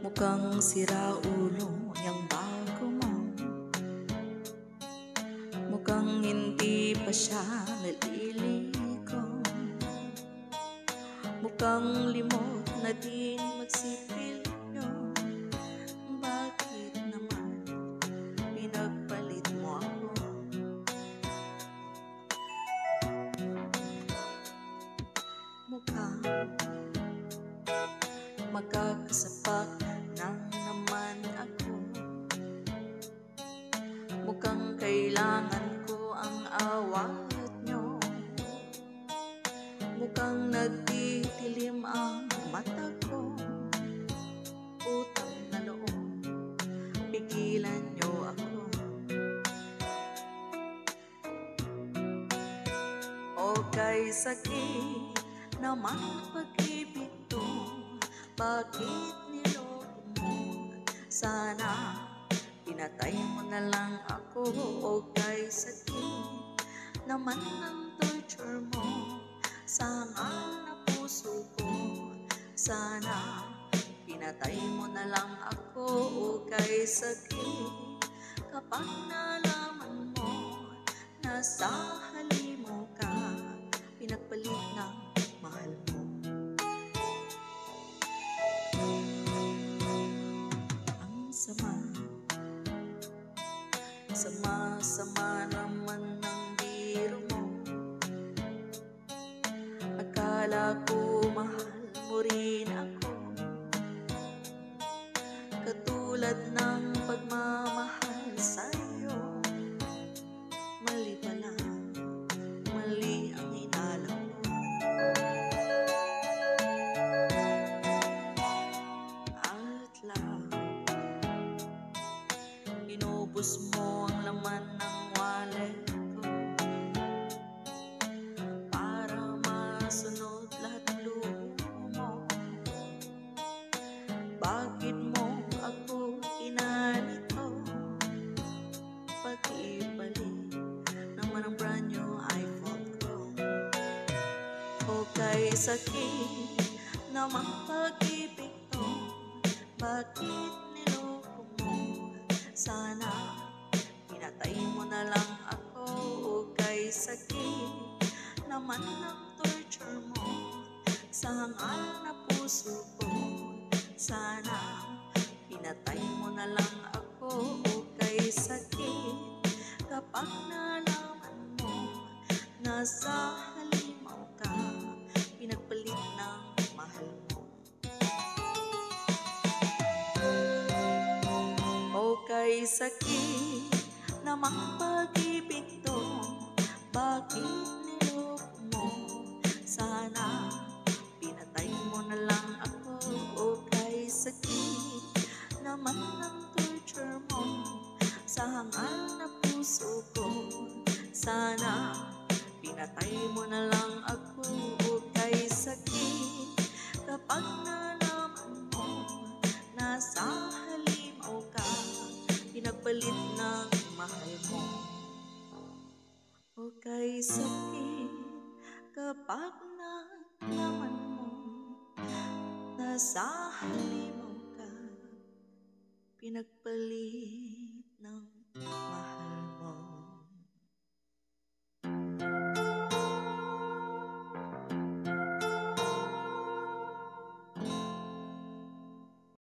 Mukhang siraulo yang bago mo. Mukhang hindi pa siya naliligo. Mukhang limot na din magsipilyo. Bakit naman pinagpalit mo ako? Mukhang magkakasapak nang naman ako. Mukhang kailangan ko ang awat nyo. Mukhang nagtitilim ang mata ko. Utang na loob, pigilan nyo ako. O kay sakit naman pag-ibig to, bakit niloko mo? Sana pinatay mo na lang ako. O kay sakit naman ang torture mo sa hangal na puso ko. Sana pinatay mo na lang ako. O kay sakit kapag nalaman mo na sa halimaw ka, pinagpalit ng mahal mo. Sama naman ng biro mo. Akala ko mahal mo rin ako, katulad ng pagmamahal sa'yo. Mali pala, mali ang inala ko. At love, inubos mo ang laman ng wallet ko para masunod lahat ng luho mo. Bakit mo ako inanito? Pag-ibalik naman ang brand new iPhone ko. O kay sakit namang pag-ibig to, bakit niloko mo? Sana pinatay mo na lang ako. O kay sakit naman ng torture mo sa hangal na puso ko. Sana pinatay mo na lang ako. O kay sakit kapag nalaman mo na sa halimaw ka, pinagpalit ng mahal mo. O kay sakit namang pag-ibig to, bakit niloko mo? Sana pinatay mo na lang ako. O kay sakit naman ng torture mo sa hangal na puso ko. Sana pinatay mo na lang ako. O kay sakit kapag nalaman mo na sa halimaw ka, pinagpalit ng mahal mo. O kay sakit kapag nalaman mo na sa halimaw ka, pinagpalit ng mahal mo.